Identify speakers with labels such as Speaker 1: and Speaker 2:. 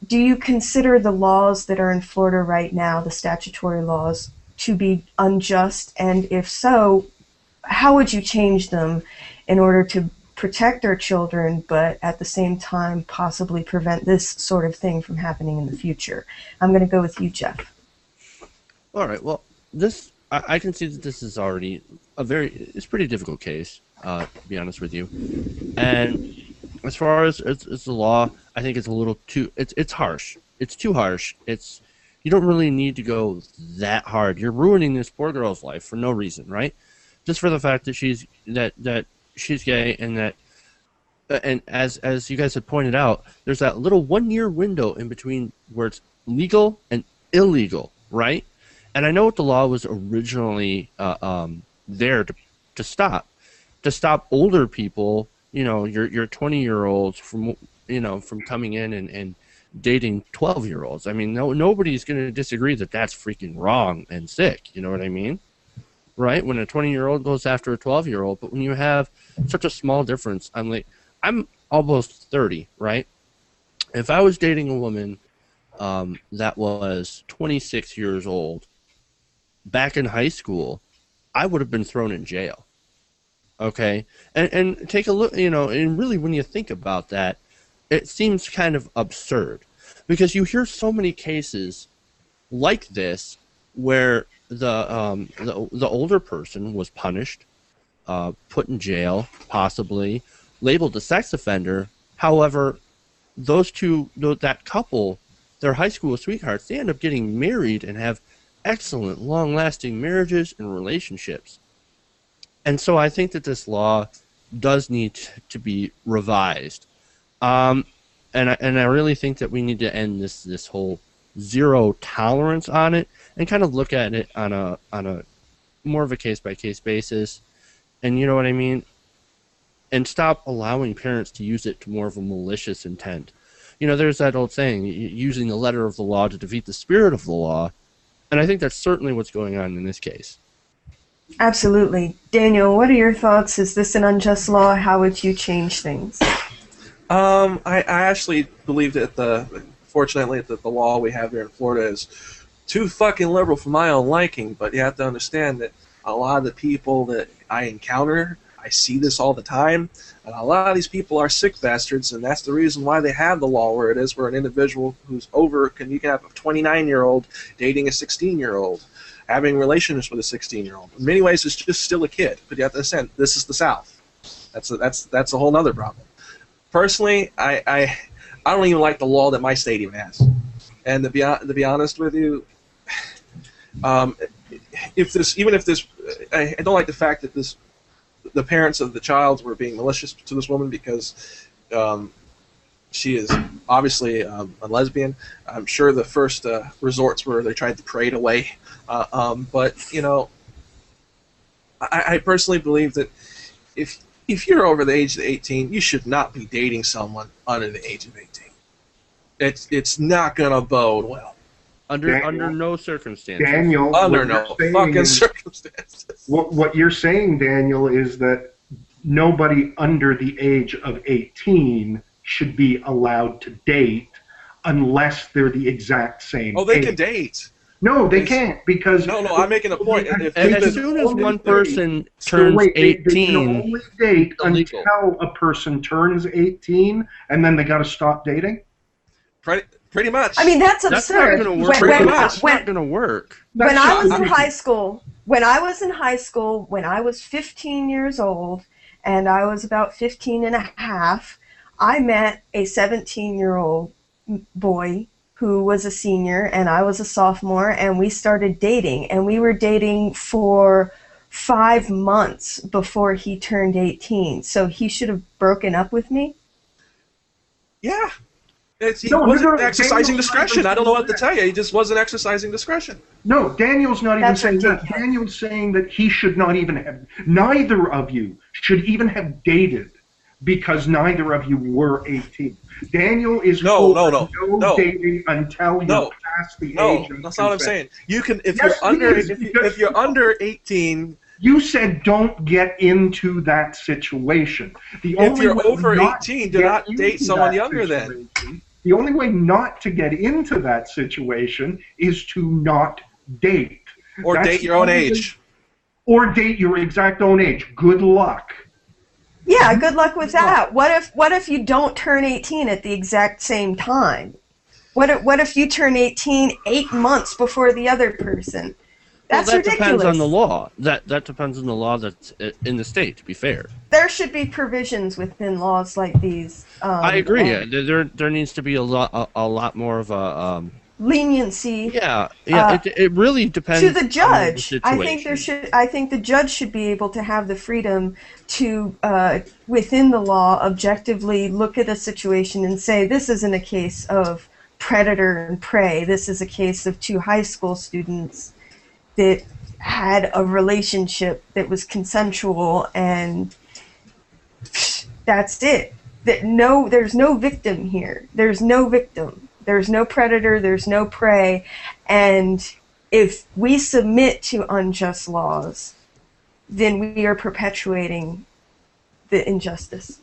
Speaker 1: do you consider the laws that are in Florida right now, the statutory laws, to be unjust? And if so, how would you change them in order to protect our children, but at the same time possibly prevent this sort of thing from happening in the future? I'm going to go with you, Jeff.
Speaker 2: All right. Well, I can see that this is already it's a pretty difficult case, to be honest with you. And as far as the law, I think it's a little too, it's harsh. It's too harsh. You don't really need to go that hard. You're ruining this poor girl's life for no reason, right? Just for the fact that she's gay, and as you guys had pointed out, there's that little 1-year window in between where it's legal and illegal, right? And I know what the law was originally there to stop older people, your 20-year-olds from coming in and dating 12-year-olds. I mean, nobody's going to disagree that that's freaking wrong and sick. You know what I mean? Right? When a 20-year-old goes after a 12-year-old, but when you have such a small difference, I'm almost 30, right? If I was dating a woman that was 26 years old back in high school, I would have been thrown in jail. Okay? And take a look, and really when you think about that, it seems kind of absurd because you hear so many cases like this where the older person was punished, put in jail, possibly labeled a sex offender. However, that couple, their high school sweethearts, they end up getting married and have excellent, long-lasting marriages and relationships. And so I think that this law does need to be revised. And I really think that we need to end this whole zero tolerance on it and kind of look at it on a more of a case-by-case basis. And you know what I mean? And stop allowing parents to use it to more of a malicious intent. There's that old saying, using the letter of the law to defeat the spirit of the law. And I think that's certainly what's going on in this case.
Speaker 1: Absolutely. Daniel, what are your thoughts? Is this an unjust law? How would you change things?
Speaker 3: I actually believe that fortunately the law we have here in Florida is too fucking liberal for my own liking, but you have to understand that a lot of the people that I encounter, I see this all the time, and a lot of these people are sick bastards, and that's the reason why they have the law where it is, where an individual who's you can have a 29-year-old dating a 16-year-old, having relations with a 16-year-old. In many ways, it's just still a kid, but you have to understand, this is the South. That's a whole other problem. Personally, I don't even like the law that my state even has. And to be honest with you, I don't like the fact that the parents of the child were being malicious to this woman because she is obviously a lesbian. I'm sure the first resorts were they tried to parade away, but I personally believe that if you're over the age of 18, you should not be dating someone under the age of 18. It's not gonna bode well.
Speaker 2: Under no circumstances.
Speaker 4: Daniel,
Speaker 3: under no fucking circumstances.
Speaker 4: What you're saying, Daniel, is that nobody under the age of 18 should be allowed to date unless they're the exact same
Speaker 3: Oh, they
Speaker 4: age.
Speaker 3: can date.
Speaker 4: No, they can't because...
Speaker 3: No, I'm making a point.
Speaker 2: As soon as one person turns 18...
Speaker 4: They can only date until a person turns 18, and then they got to stop dating?
Speaker 3: Pretty much.
Speaker 1: I mean, that's absurd.
Speaker 2: That's not going to work. That's not going to work.
Speaker 1: When I was in high school, when I was 15 years old, and I was about 15 and a half, I met a 17-year-old boy who was a senior, and I was a sophomore, and we started dating. And we were dating for 5 months before he turned 18. So he should have broken up with me?
Speaker 3: Yeah. He wasn't exercising discretion. I don't know what to tell you. He just wasn't exercising discretion.
Speaker 4: No, Daniel's not even saying that. Daniel's saying that he should not even have, neither of you should even have dated because neither of you were 18. Daniel is
Speaker 3: no
Speaker 4: dating until you're past the age of
Speaker 3: that's not what I'm saying. You can if you're under 18.
Speaker 4: You said don't get into that situation.
Speaker 3: If you're over 18, do not date someone younger than.
Speaker 4: The only way not to get into that situation is to not date.
Speaker 3: Or
Speaker 4: That's
Speaker 3: date your own age.
Speaker 4: Or date your exact own age. Good luck.
Speaker 1: Yeah, good luck with that. What if you don't turn 18 at the exact same time? What if you turn 18 8 months before the other person? That's
Speaker 2: that
Speaker 1: ridiculous.
Speaker 2: depends on the law. That depends on the law that's in the state, to be fair.
Speaker 1: There should be provisions within laws like these.
Speaker 2: I agree. There needs to be a lot more of a
Speaker 1: leniency.
Speaker 2: Yeah. It really depends
Speaker 1: to the judge.
Speaker 2: On the
Speaker 1: I think the judge should be able to have the freedom to, within the law, objectively look at a situation and say, this isn't a case of predator and prey. This is a case of two high school students that had a relationship that was consensual, and that's it. There's no victim here. There's no victim. There's no predator. There's no prey. And if we submit to unjust laws, then we are perpetuating the injustice.